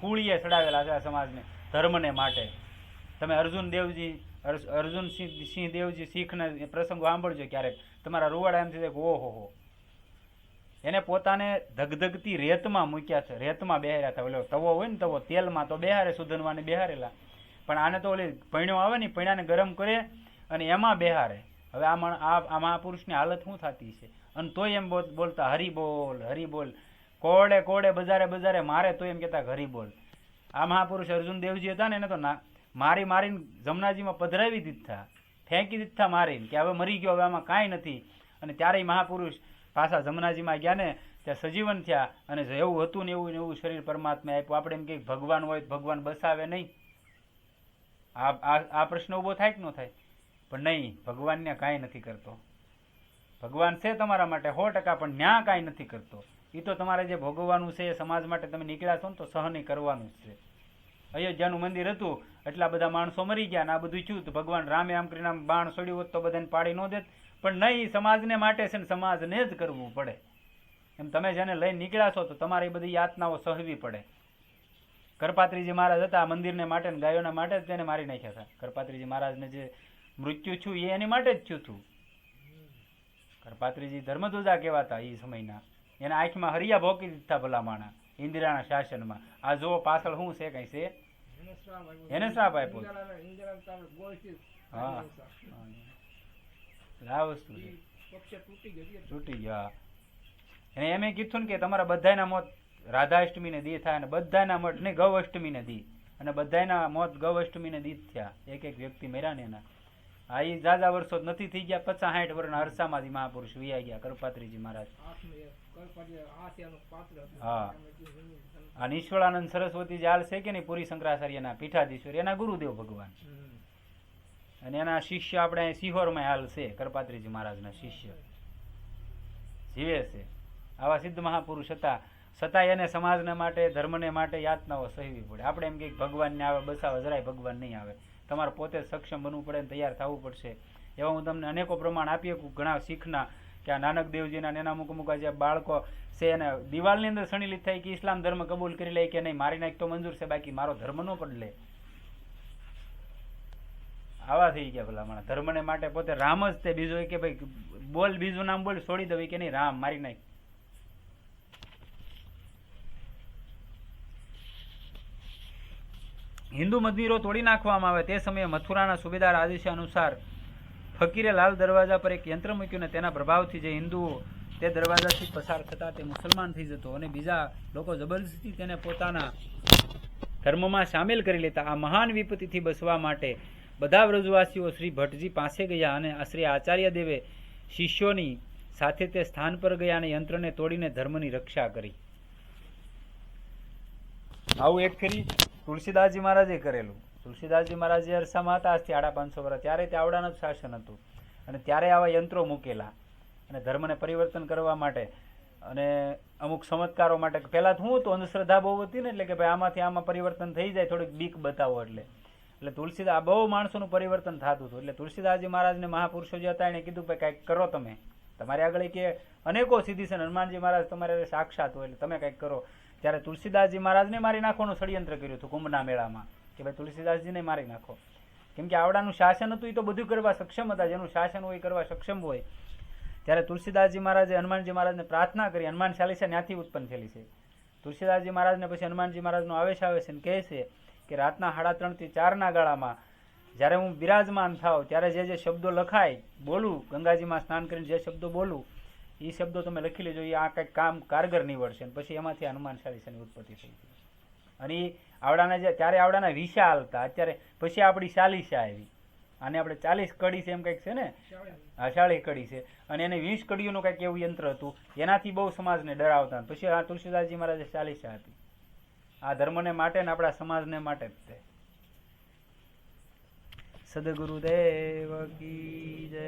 કુળીએ ચડાવેલા છે આ સમાજને ધર્મને માટે. તમે અર્જુન સિંહ દેવજી શીખના પ્રસંગો સાંભળજો ક્યારેક, તમારા રૂવાડા એમ થઈ જાય ઓહો હો, એને પોતાને ધગધગતી રેતમાં મૂક્યા છે, રેતમાં બેહાર્યા હતા. ઓલો તવો હોય ને તવો, તેલમાં તો બેહારે, સુધનવાને બેહારેલા, પણ આને તો ઓલી પૈણો આવે ને, પૈણાને ગરમ કરે અને એમાં બેહારે. હવે આ મહાપુરુષની હાલત શું થતી છે? અને તોય એમ બોલતા હરી બોલ હરી બોલ, કોડે કોડે બજારે મારે તો એમ કહેતા હરી બોલ. આ મહાપુરુષ અર્જુન દેવજી હતા ને, એને તો મારીને જમનાજીમાં પધરાવી દીધા, ફેંકી દીધા મારીને, કે હવે મરી ગયો, હવે આમાં કાંઈ નથી. અને ત્યારે મહાપુરુષ પાછા જમનાજીમાં ગયા ને, ત્યાં સજીવન થયા, અને એવું હતું ને એવું શરીર પરમાત્મા આપ્યું. આપણે એમ કે ભગવાન હોય તો ભગવાન બસાવે નહીં, આ પ્રશ્ન ઉભો થાય કે ન થાય? પણ નહીં, ભગવાનને કાંઈ નથી કરતો. ભગવાન છે તમારા માટે 100%, પણ ન્યા કાંઈ નથી કરતો. એ તો તમારે જે ભોગવવાનું છે, સમાજ માટે તમે નીકળ્યા છો ને, તો સહન કરવાનું જ છે. અયોધ્યાનું મંદિર હતું, એટલા બધા માણસો મરી ગયા, ને આ બધું થયું, તો ભગવાન રામે આમ કરીને આમ બાણ છોડ્યું હોત તો બધાને પાડી ન દેત. પણ નહીં, સમાજને માટે છે ને, સમાજને જ કરવું પડે. એમ તમે જેને લઈને નીકળ્યા છો, તો તમારે એ બધી યાતનાઓ સહવી પડે. કરપાત્રીજી મહારાજ હતા, આ મંદિરને માટે ને ગાયોના માટે જ તેને મારી નાખ્યા હતા. કરપાત્રીજી મહારાજને જે મૃત્યુ થયું એ એની માટે જ થયું હતું. કરપાત્રીજી ધર્મધ્વજા કહેવાતા એ સમયના. એના આંખમાં હરિયા ભોકી દીધા ભલામાણા ઇન્દિરાના શાસનમાં. આ જો પાછળ શું છે, કઈ છે? એને શ્રાપ આપ્યો. હા, આ વસ્તુ તૂટી ગયા. એને એમ કીધું ને કે તમારા બધાના મોત રાધાષ્ટમીને દી થાય, અને બધાના મોત નહીં ગૌ અષ્ટમીને દી, અને બધાના મોત ગૌ અષ્ટમીને દી થયા. એક વ્યક્તિ મેરા ને એના. હા, એ જાજા વર્ષો નથી થઈ ગયા, 50-60 વર્ષના અરસામાંથી મહાપુરુષ વિયા ગયા કરપાત્રીજી મહારાજ. હા, આ નિષ્ફળાનંદ સરસ્વતી જે હાલ છે કે નહીં, પુરી શંકરાચાર્યના પીઠાધીશ્વર, એના ગુરુદેવ ભગવાન, અને એના શિષ્ય આપણે સિહોરમાં હાલ છે, કરપાત્રીજી મહારાજના શિષ્ય જીવે છે. આવા સિદ્ધ મહાપુરુષ હતા, છતાં એને સમાજને માટે, ધર્મને માટે યાતનાઓ સહવી પડે. આપણે એમ કે ભગવાનને આવે બસાવે, જરાય ભગવાન નહીં આવે. તમારે પોતે સક્ષમ બનવું પડે, તૈયાર થવું પડશે. એવા હું તમને અનેકો પ્રમાણ આપી શકું ઘણા શીખના, કે આ નાનક દેવજીના એના અમુક જે બાળકો છે એને દિવાલની અંદર સણીલિત થાય કે ઇસ્લામ ધર્મ કબૂલ કરી લે કે નહીં, મારી નાખ તો મંજૂર છે, બાકી મારો ધર્મ ન બદલે. આવા થઈ ગયા ભલા ધર્મને માટે પોતે રામ જ તે, બીજો કે ભાઈ બોલ બીજું નામ બોલ છોડી દઉં કે નહીં, રામ મારી નાખ. હિન્દુ મંદિરો તોડી નાખવામાં આવે તે સમયે મથુરાના સુબેદાર આદેશ અનુસાર ફકીરે લાલ દરવાજા પર એક યંત્ર મૂક્યું, ને તેના પ્રભાવથી જે હિન્દુઓ તે દરવાજાથી પસાર થતા તે મુસલમાન થઈ જતો, અને બીજા લોકો જબરદસ્તી તેને પોતાના ધર્મમાં સામેલ કરી લેતા. આ મહાન વિપત્તિથી બચવા માટે બધા વ્રજવાસીઓ શ્રી ભટ્ટજી પાસે ગયા, અને શ્રી આચાર્ય દેવે શિષ્યોની સાથે તે સ્થાન પર ગયા અને યંત્રને તોડીને ધર્મની રક્ષા કરી. આવું એક ફેરી તુલસીદાસજી મહારાજે કરેલું. તુલસીદાસજી મહારાજ અરસામાં હતા, આજથી 550 વર્ષ, ત્યારે તે આવડાનું જ શાસન હતું, અને ત્યારે આવા યંત્રો મૂકેલા, અને ધર્મને પરિવર્તન કરવા માટે, અને અમુક ચમત્કારો માટે. પહેલા શું હતું, અંધશ્રદ્ધા બહુ હતી ને, એટલે કે ભાઈ આમાંથી આમાં પરિવર્તન થઈ જાય, થોડીક બીક બતાવો. એટલે તુલસીદાસ બહુ માણસોનું પરિવર્તન થતું હતું. એટલે તુલસીદાસજી મહારાજને મહાપુરુષો જે હતા એને કીધું ભાઈ કાંઈક કરો, તમે તમારી આગળ કે અનેકો સિદ્ધિ છે, હનુમાનજી મહારાજ તમારે સાક્ષાત હોય, એટલે તમે કંઈક કરો. ત્યારે તુલસીદાસજી મહારાજને મારી નાખવાનું ષડયંત્ર કર્યું હતું કુંભના મેળામાં, કે ભાઈ તુલસીદાસજીને મારી નાખો. કેમ કે આવડાનું શાસન હતું, એ તો બધું કરવા સક્ષમ હતા, જેનું શાસન હોય કરવા સક્ષમ હોય. ત્યારે તુલસીદાસજી મહારાજે હનુમાનજી મહારાજને પ્રાર્થના કરી. હનુમાન ચાલીસા ત્યાંથી ઉત્પન્ન થયેલી છે. તુલસીદાસજી મહારાજને પછી હનુમાનજી મહારાજનો આવેશ આવે છે, અને કહે છે કે રાતના 3:30 થી 4 ગાળામાં જ્યારે હું બિરાજમાન થાવ, ત્યારે જે શબ્દો લખાય બોલું, ગંગાજીમાં સ્નાન કરીને જે શબ્દો બોલું, એ શબ્દો તમે લખી લેજો, એ આ કંઈક કામ કારગર નીવડશે. પછી એમાંથી હનુમાન ચાલીસાની ઉત્પત્તિ થઈ હતી. અને આવડાના જે ત્યારે આવડાના વિશા હાલતા, અત્યારે પછી આપણી ચાલીસા આવી, આને આપણે 40 કડી છે એમ કંઈક છે ને, 40 કડી છે, અને એને 20 કડીઓનું કંઈક એવું યંત્ર હતું, એનાથી બહુ સમાજને ડરાવતા. પછી આ તુલસીદાસજી મહારાજે ચાલીસા આપી. આ ધર્મને માટે ને આપણા સમાજને માટે જ તે. સદગુરુદેવ કી જય.